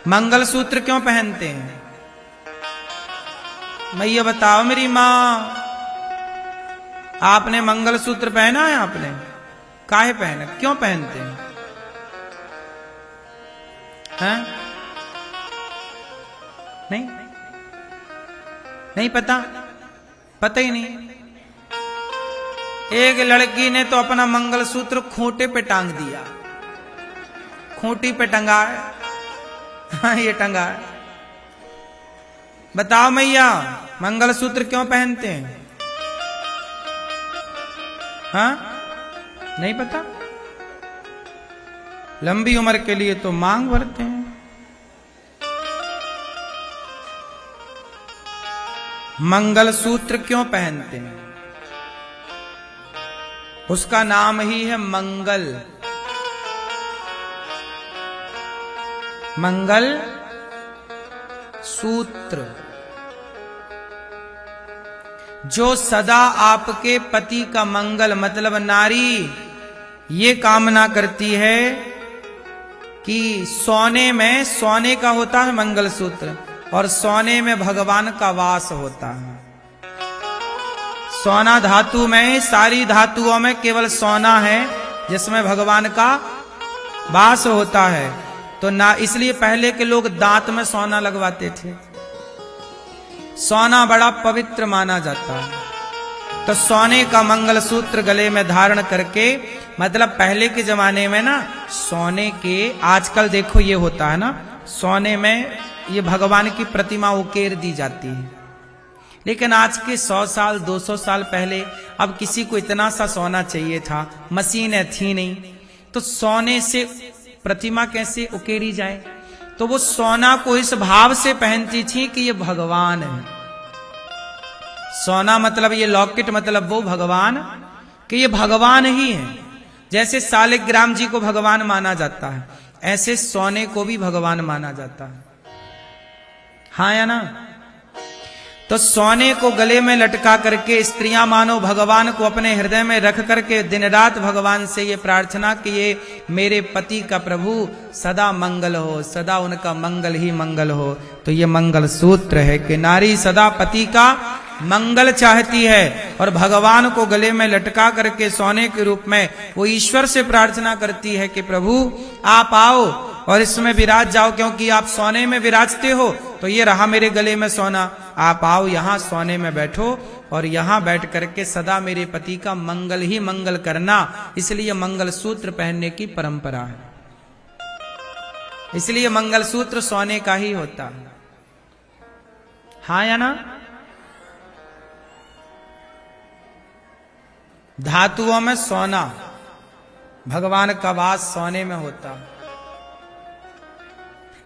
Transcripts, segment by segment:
मंगलसूत्र क्यों पहनते हैं? मैया बताओ मेरी माँ, आपने मंगलसूत्र पहना है? आपने काहे पहना, क्यों पहनते हैं? हैं? नहीं नहीं पता, पता ही नहीं। एक लड़की ने तो अपना मंगलसूत्र खूंटे पे टांग दिया, खूंटी पे टंगा है। हाँ ये टंगा है। बताओ मैया, मंगलसूत्र क्यों पहनते हैं? हाँ नहीं पता? लंबी उम्र के लिए तो मांग भरते हैं। मंगलसूत्र क्यों पहनते हैं? उसका नाम ही है मंगल। मंगल सूत्र, जो सदा आपके पति का मंगल, मतलब नारी ये कामना करती है कि सोने में, सोने का होता है मंगलसूत्र, और सोने में भगवान का वास होता है। सोना धातु में, सारी धातुओं में केवल सोना है जिसमें भगवान का वास होता है। तो ना, इसलिए पहले के लोग दांत में सोना लगवाते थे। सोना बड़ा पवित्र माना जाता है। तो सोने का मंगलसूत्र गले में धारण करके, मतलब पहले के जमाने में ना सोने के, आजकल देखो ये होता है ना, सोने में ये भगवान की प्रतिमा उकेर दी जाती है। लेकिन आज के 100 साल 200 साल पहले, अब किसी को इतना सा सोना चाहिए था, मशीनें थी नहीं, तो सोने से प्रतिमा कैसे उकेरी जाए? तो वो सोना को इस भाव से पहनती थी कि ये भगवान है। सोना मतलब ये लॉकेट, मतलब वो भगवान, कि ये भगवान ही है। जैसे सालिग्राम जी को भगवान माना जाता है, ऐसे सोने को भी भगवान माना जाता है। हाँ या ना? तो सोने को गले में लटका करके स्त्रियां मानो भगवान को अपने हृदय में रख करके दिन रात भगवान से ये प्रार्थना कि ये मेरे पति का प्रभु सदा मंगल हो, सदा उनका मंगल ही मंगल हो। तो ये मंगल सूत्र है कि नारी सदा पति का मंगल चाहती है, और भगवान को गले में लटका करके सोने के रूप में वो ईश्वर से प्रार्थना करती है कि प्रभु आप आओ और इसमें विराज जाओ, क्योंकि आप सोने में विराजते हो। तो ये रहा मेरे गले में सोना, आप आओ यहाँ सोने में बैठो और यहाँ बैठ करके सदा मेरे पति का मंगल ही मंगल करना। इसलिए मंगल सूत्र पहनने की परंपरा है। इसलिए मंगल सूत्र सोने का ही होता है। हाँ या ना? धातुओं में सोना, भगवान का वास सोने में होता है।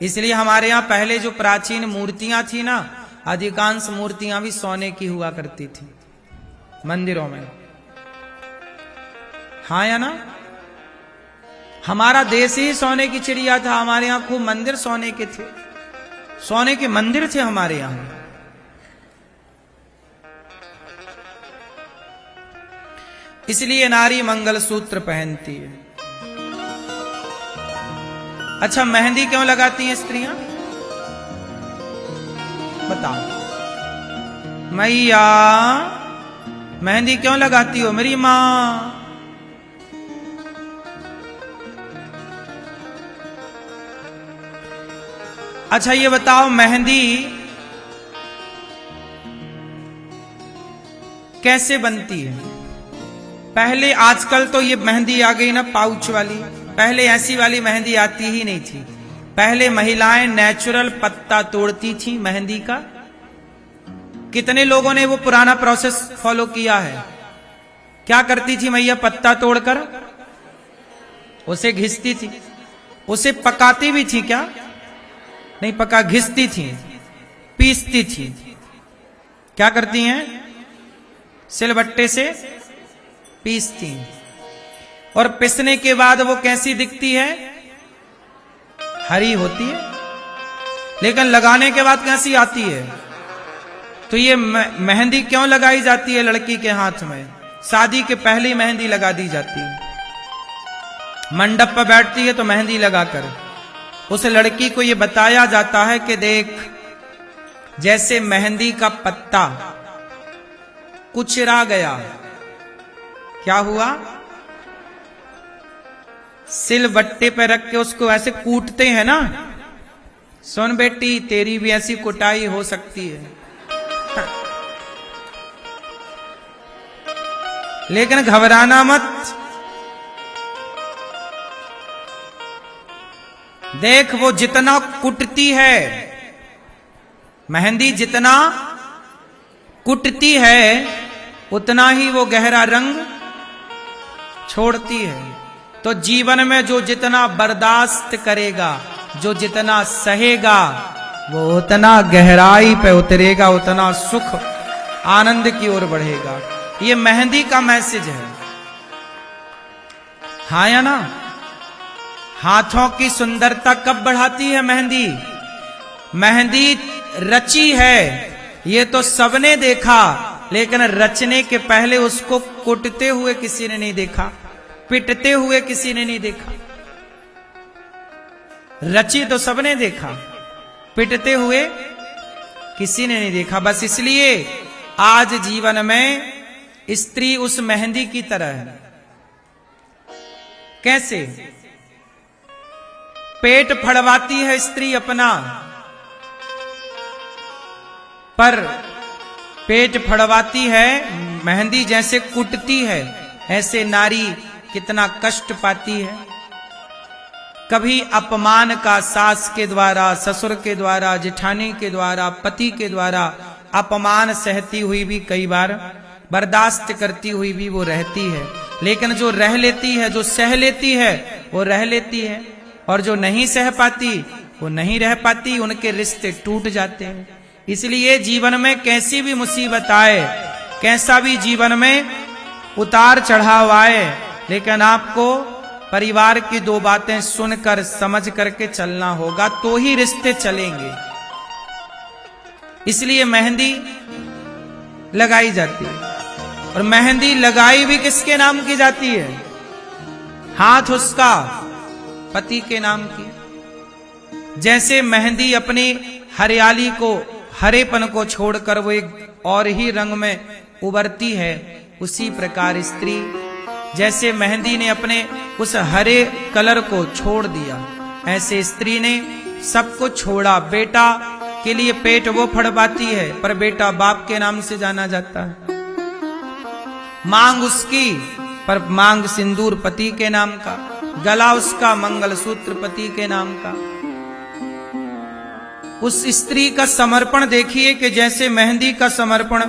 इसलिए हमारे यहां पहले जो प्राचीन मूर्तियां थी ना, अधिकांश मूर्तियां भी सोने की हुआ करती थी मंदिरों में। हाँ या ना? हमारा देश ही सोने की चिड़िया था। हमारे यहां खूब मंदिर सोने के थे, सोने के मंदिर थे हमारे यहां। इसलिए नारी मंगलसूत्र पहनती है। अच्छा, मेहंदी क्यों लगाती हैं स्त्रियां? बताओ मैया, मेहंदी क्यों लगाती हो मेरी मां? अच्छा ये बताओ, मेहंदी कैसे बनती है? पहले, आजकल तो ये मेहंदी आ गई ना पाउच वाली, पहले ऐसी वाली मेहंदी आती ही नहीं थी। पहले महिलाएं नेचुरल पत्ता तोड़ती थी मेहंदी का। कितने लोगों ने वो पुराना प्रोसेस फॉलो किया है? क्या करती थी मैया? पत्ता तोड़कर उसे घिसती थी, उसे पकाती भी थी क्या? नहीं पका, घिसती थी, पीसती थी। क्या करती हैं? सिलबट्टे से पीसती, और पिसने के बाद वो कैसी दिखती है? हरी होती है, लेकिन लगाने के बाद कैसी आती है? तो ये मेहंदी क्यों लगाई जाती है लड़की के हाथ में? शादी के पहले मेहंदी लगा दी जाती है। मंडप पर बैठती है तो मेहंदी लगाकर, उस लड़की को ये बताया जाता है कि देख, जैसे मेहंदी का पत्ता कुचरा गया, क्या हुआ, सिलबट्टे पे रख के उसको ऐसे कूटते हैं ना, सुन बेटी तेरी भी ऐसी कुटाई हो सकती है। लेकिन घबराना मत, देख वो जितना कुटती है, मेहंदी जितना कुटती है उतना ही वो गहरा रंग छोड़ती है। तो जीवन में जो जितना बर्दाश्त करेगा, जो जितना सहेगा, वो उतना गहराई पे उतरेगा, उतना सुख आनंद की ओर बढ़ेगा। ये मेहंदी का मैसेज है, हाँ या ना। हाथों की सुंदरता कब बढ़ाती है मेहंदी? मेहंदी रची है ये तो सबने देखा, लेकिन रचने के पहले उसको कुटते हुए किसी ने नहीं देखा, पिटते हुए किसी ने नहीं देखा। रची तो सबने देखा, पिटते हुए किसी ने नहीं देखा। बस इसलिए आज जीवन में स्त्री उस मेहंदी की तरह है। कैसे? पेट फड़वाती है स्त्री अपना, पर पेट फड़वाती है, मेहंदी जैसे कुटती है, ऐसे नारी कितना कष्ट पाती है। कभी अपमान का सास के द्वारा, ससुर के द्वारा, जेठानी के द्वारा, पति के द्वारा अपमान सहती हुई भी, कई बार बर्दाश्त करती हुई भी वो रहती है। लेकिन जो रह लेती है, जो सह लेती है, वो रह लेती है, और जो नहीं सह पाती वो नहीं रह पाती, उनके रिश्ते टूट जाते हैं। इसलिए जीवन में कैसी भी मुसीबत आए, कैसा भी जीवन में उतार चढ़ाव आए, लेकिन आपको परिवार की दो बातें सुनकर समझ करके चलना होगा, तो ही रिश्ते चलेंगे। इसलिए मेहंदी लगाई जाती है, और मेहंदी लगाई भी किसके नाम की जाती है? हाथ उसका पति के नाम की। जैसे मेहंदी अपनी हरियाली को, हरेपन को छोड़कर वो एक और ही रंग में उभरती है, उसी प्रकार स्त्री जैसे मेहंदी ने अपने उस हरे कलर को छोड़ दिया, ऐसे स्त्री ने सब कुछ छोड़ा। बेटा के लिए पेट वो फड़वाती है, पर बेटा बाप के नाम से जाना जाता है। मांग उसकी, पर मांग सिंदूर पति के नाम का, गला उसका मंगलसूत्र पति के नाम का। उस स्त्री का समर्पण देखिए कि जैसे मेहंदी का समर्पण,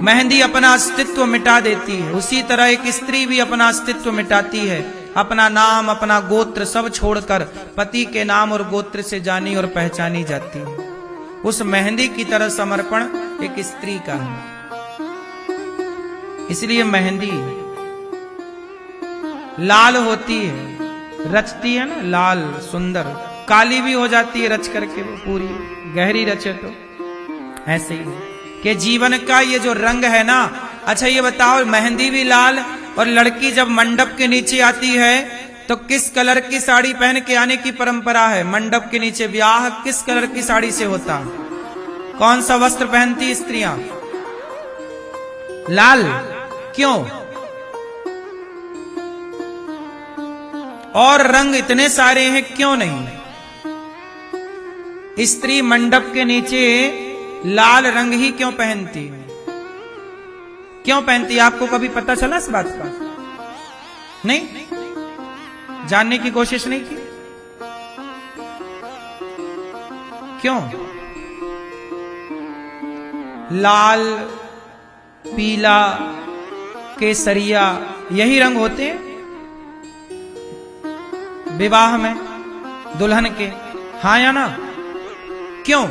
मेहंदी अपना अस्तित्व मिटा देती है, उसी तरह एक स्त्री भी अपना अस्तित्व मिटाती है, अपना नाम, अपना गोत्र सब छोड़कर पति के नाम और गोत्र से जानी और पहचानी जाती है। उस मेहंदी की तरह समर्पण एक स्त्री का है। इसलिए मेहंदी लाल होती है, रचती है ना, लाल सुंदर, काली भी हो जाती है रच करके, वो पूरी गहरी रचे तो ऐसे ही है कि जीवन का ये जो रंग है ना। अच्छा ये बताओ, मेहंदी भी लाल, और लड़की जब मंडप के नीचे आती है तो किस कलर की साड़ी पहन के आने की परंपरा है? मंडप के नीचे ब्याह किस कलर की साड़ी से होता? कौन सा वस्त्र पहनती स्त्रियां? लाल। क्यों? और रंग इतने सारे हैं, क्यों नहीं? स्त्री मंडप के नीचे लाल रंग ही क्यों पहनती है? क्यों पहनती है? आपको कभी पता चला इस बात का? नहीं? जानने की कोशिश नहीं की? क्यों? लाल, पीला, केसरिया, यही रंग होते हैं विवाह में दुल्हन के, हाँ या ना? क्यों?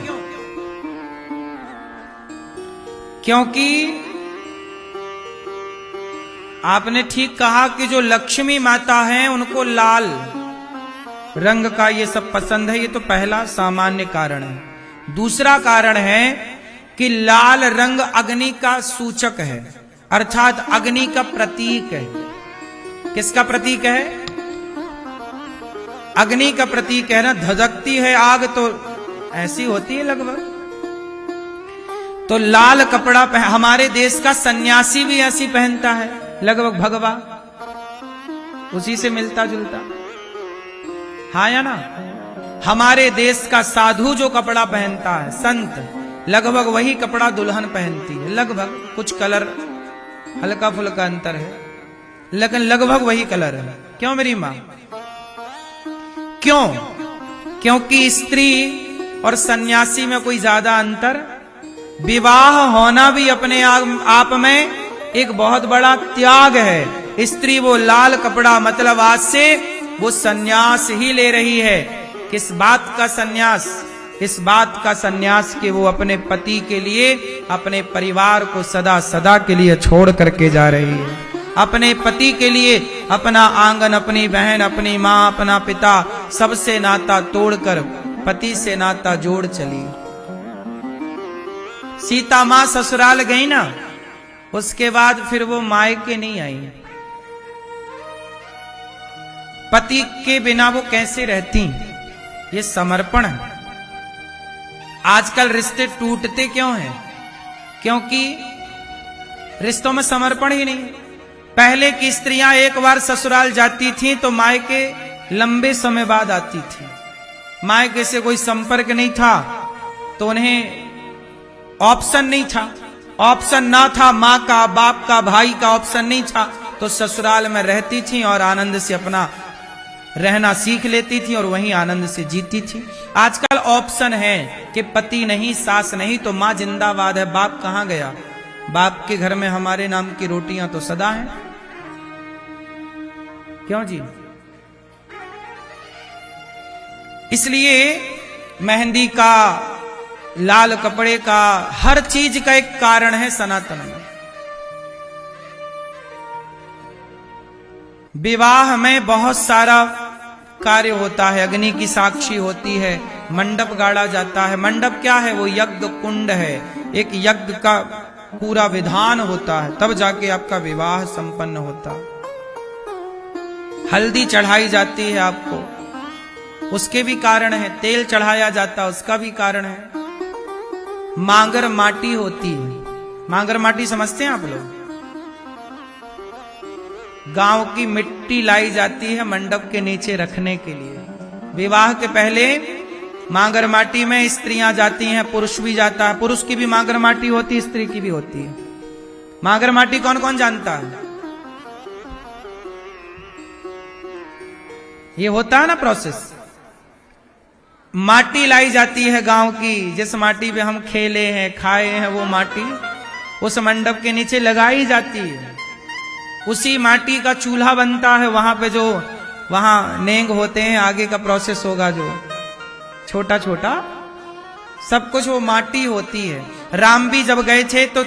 क्योंकि आपने ठीक कहा कि जो लक्ष्मी माता हैं उनको लाल रंग का ये सब पसंद है, ये तो पहला सामान्य कारण है। दूसरा कारण है कि लाल रंग अग्नि का सूचक है, अर्थात अग्नि का प्रतीक है। किसका प्रतीक है? अग्नि का प्रतीक है ना, धधकती है आग तो ऐसी होती है लगभग। तो लाल कपड़ा हमारे देश का सन्यासी भी ऐसी पहनता है लगभग, भगवा उसी से मिलता जुलता, हाँ या ना। हमारे देश का साधु जो कपड़ा पहनता है, संत, लगभग वही कपड़ा दुल्हन पहनती है, लगभग कुछ कलर हल्का फुल्का अंतर है, लेकिन लगभग वही कलर है। क्यों मेरी मां? क्यों? क्योंकि स्त्री और सन्यासी में कोई ज्यादा अंतर, विवाह होना भी अपने आप में एक बहुत बड़ा त्याग है। स्त्री वो लाल कपड़ा, मतलब आज से वो सन्यास ही ले रही है। किस बात का सन्यास? इस बात का सन्यास कि वो अपने पति के लिए अपने परिवार को सदा सदा के लिए छोड़ करके जा रही है। अपने पति के लिए अपना आंगन, अपनी बहन, अपनी माँ, अपना पिता, सबसे नाता तोड़कर पति से नाता जोड़ चली। सीता माँ ससुराल गई ना, उसके बाद फिर वो मायके नहीं आई। पति के बिना वो कैसे रहती? ये समर्पण है। आजकल रिश्ते टूटते क्यों हैं? क्योंकि रिश्तों में समर्पण ही नहीं। पहले की स्त्रियां एक बार ससुराल जाती थीं तो मायके लंबे समय बाद आती थी। मायके से कोई संपर्क नहीं था तो उन्हें ऑप्शन नहीं था, ऑप्शन ना था माँ का, बाप का, भाई का ऑप्शन नहीं था, तो ससुराल में रहती थी और आनंद से अपना रहना सीख लेती थी और वहीं आनंद से जीती थी। आजकल ऑप्शन है कि पति नहीं, सास नहीं, तो माँ जिंदाबाद है, बाप कहां गया? बाप के घर में हमारे नाम की रोटियां तो सदा हैं। क्यों जी? इसलिए मेहंदी का, लाल कपड़े का, हर चीज का एक कारण है सनातन में। विवाह में बहुत सारा कार्य होता है, अग्नि की साक्षी होती है, मंडप गाड़ा जाता है। मंडप क्या है? वो यज्ञ कुंड है, एक यज्ञ का पूरा विधान होता है, तब जाके आपका विवाह संपन्न होता। हल्दी चढ़ाई जाती है आपको, उसके भी कारण है। तेल चढ़ाया जाता है, उसका भी कारण है। मांगर माटी होती है, मांगर माटी समझते हैं आप लोग? गांव की मिट्टी लाई जाती है मंडप के नीचे रखने के लिए। विवाह के पहले मांगर माटी में स्त्रियां जाती हैं, पुरुष भी जाता है। पुरुष की भी मांगर माटी होती है, स्त्री की भी होती है। मांगर माटी कौन कौन जानता है? ये होता है ना प्रोसेस। माटी लाई जाती है गांव की, जिस माटी पे हम खेले हैं, खाए हैं, वो माटी उस मंडप के नीचे लगाई जाती है। उसी माटी का चूल्हा बनता है। वहां पे जो वहां नेंग होते हैं, आगे का प्रोसेस होगा जो छोटा छोटा, सब कुछ वो माटी होती है। राम भी जब गए थे तो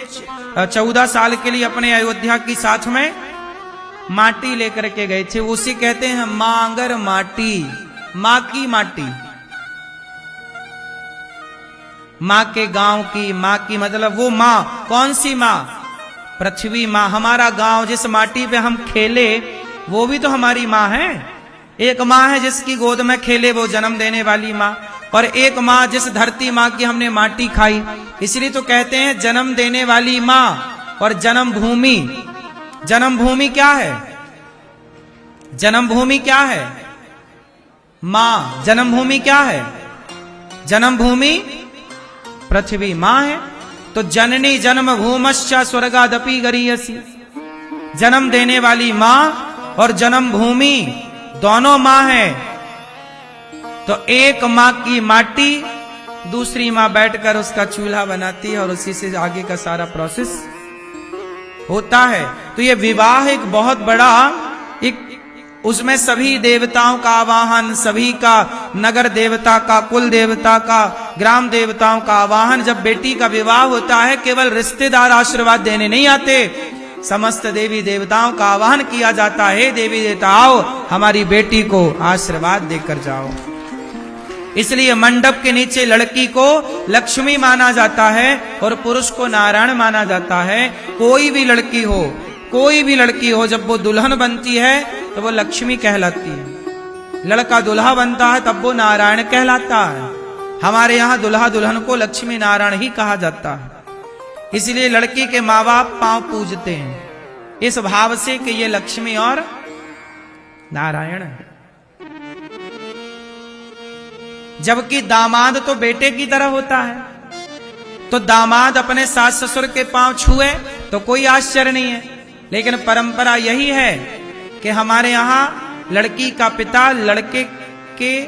14 साल के लिए अपने अयोध्या की साथ में माटी लेकर के गए थे। उसी कहते हैं मांगर माटी, माँ की माटी, माँ के गांव की। माँ की मतलब वो माँ, कौन सी माँ? पृथ्वी माँ। हमारा गांव, जिस माटी पे हम खेले, वो भी तो हमारी माँ है। एक माँ है जिसकी गोद में खेले, वो जन्म देने वाली माँ, और एक माँ जिस धरती माँ की हमने माटी खाई। इसलिए तो कहते हैं जन्म देने वाली माँ और जन्मभूमि। जन्मभूमि क्या है? जन्मभूमि क्या है? माँ। जन्मभूमि क्या है? जन्मभूमि पृथ्वी माँ है। तो जननी जन्म भूमश्च स्वर्गादपि गरीयसी। जन्म देने वाली माँ और जन्मभूमि दोनों माँ है। तो एक माँ की माटी, दूसरी माँ बैठकर उसका चूल्हा बनाती है और उसी से आगे का सारा प्रोसेस होता है। तो ये विवाह एक बहुत बड़ा, एक उसमें सभी देवताओं का आवाहन, सभी का, नगर देवता का, कुल देवता का, ग्राम देवताओं का आवाहन। जब बेटी का विवाह होता है, केवल रिश्तेदार आशीर्वाद देने नहीं आते, समस्त देवी देवताओं का आवाहन किया जाता है। देवी देवता आओ, हमारी बेटी को आशीर्वाद देकर जाओ। इसलिए मंडप के नीचे लड़की को लक्ष्मी माना जाता है और पुरुष को नारायण माना जाता है। कोई भी लड़की हो, कोई भी लड़की हो, जब वो दुल्हन बनती है तो वो लक्ष्मी कहलाती है। लड़का दुल्हा बनता है तब वो नारायण कहलाता है। हमारे यहाँ दुल्हा दुल्हन को लक्ष्मी नारायण ही कहा जाता है। इसलिए लड़की के माँ बाप पांव पूजते हैं इस भाव से कि ये लक्ष्मी और नारायण है। जबकि दामाद तो बेटे की तरह होता है, तो दामाद अपने सास ससुर के पांव छुए तो कोई आश्चर्य नहीं है। लेकिन परंपरा यही है कि हमारे यहाँ लड़की का पिता लड़के के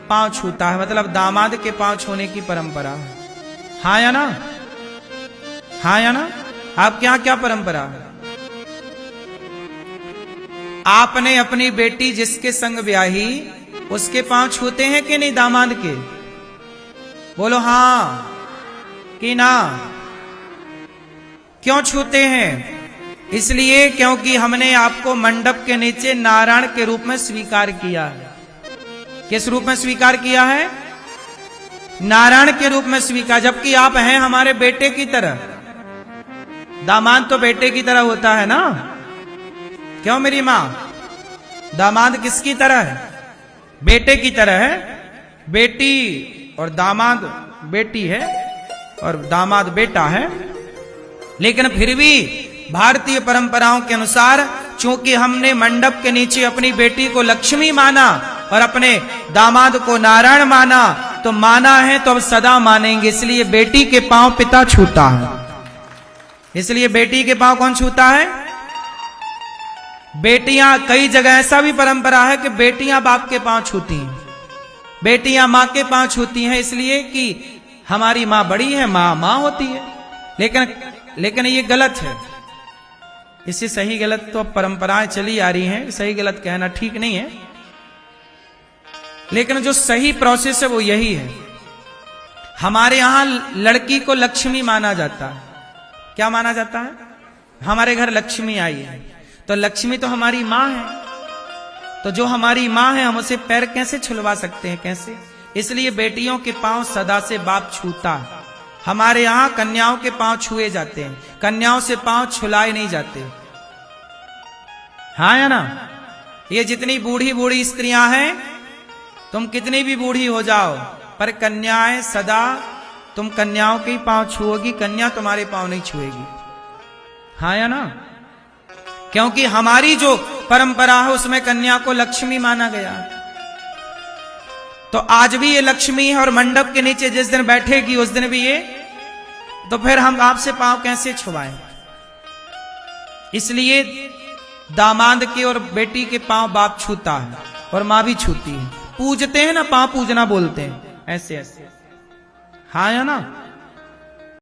पांव छूता है, मतलब दामाद के पांव छूने की परंपरा है। हाँ या ना? हाँ या ना? आपके यहाँ क्या परंपरा है? आपने अपनी बेटी जिसके संग ब्याही उसके पांव छूते हैं कि नहीं दामाद के? बोलो हाँ कि ना? क्यों छूते हैं? इसलिए क्योंकि हमने आपको मंडप के नीचे नारायण के रूप में स्वीकार किया है। किस रूप में स्वीकार किया है? नारायण के रूप में स्वीकार। जबकि आप हैं हमारे बेटे की तरह। दामाद तो बेटे की तरह होता है ना? क्यों मेरी मां? दामाद किसकी तरह है? बेटे की तरह है। बेटी और दामाद बेटी है और दामाद बेटा है। लेकिन फिर भी भारतीय परंपराओं के अनुसार चूंकि हमने मंडप के नीचे अपनी बेटी को लक्ष्मी माना और अपने दामाद को नारायण माना, तो माना है तो अब सदा मानेंगे। इसलिए बेटी के पांव पिता छूता है। इसलिए बेटी के पांव कौन छूता है? बेटियां, कई जगह ऐसा भी परंपरा है कि बेटियां बाप के पांव छूती हैं, बेटियां मां के पांव छूती हैं, इसलिए कि हमारी मां बड़ी है, मां होती है। लेकिन ये गलत है। इससे सही गलत तो परंपराएं चली आ रही हैं, सही गलत कहना ठीक नहीं है। लेकिन जो सही प्रोसेस है वो यही है। हमारे यहां लड़की को लक्ष्मी माना जाता है। क्या माना जाता है? हमारे घर लक्ष्मी आई है तो लक्ष्मी तो हमारी मां है, तो जो हमारी मां है हम उसे पैर कैसे छुलवा सकते हैं? कैसे? इसलिए बेटियों के पांव सदा से बाप छूता है। हमारे यहां कन्याओं के पांव छुए जाते हैं, कन्याओं से पांव छुलाए नहीं जाते। हाँ या ना? ये जितनी बूढ़ी बूढ़ी स्त्रियां हैं, तुम कितनी भी बूढ़ी हो जाओ, पर कन्याएं सदा तुम कन्याओं के ही पांव छुओगी, कन्या तुम्हारे पांव नहीं छुएगी। हाँ या ना? क्योंकि हमारी जो परंपरा है उसमें कन्या को लक्ष्मी माना गया। तो आज भी ये लक्ष्मी है और मंडप के नीचे जिस दिन बैठेगी उस दिन भी ये, तो फिर हम आपसे पांव कैसे छुआएं? इसलिए दामाद के और बेटी के पांव बाप छूता है और मां भी छूती है। पूजते हैं ना, पांव पूजना बोलते हैं, ऐसे ऐसे। हाँ या ना?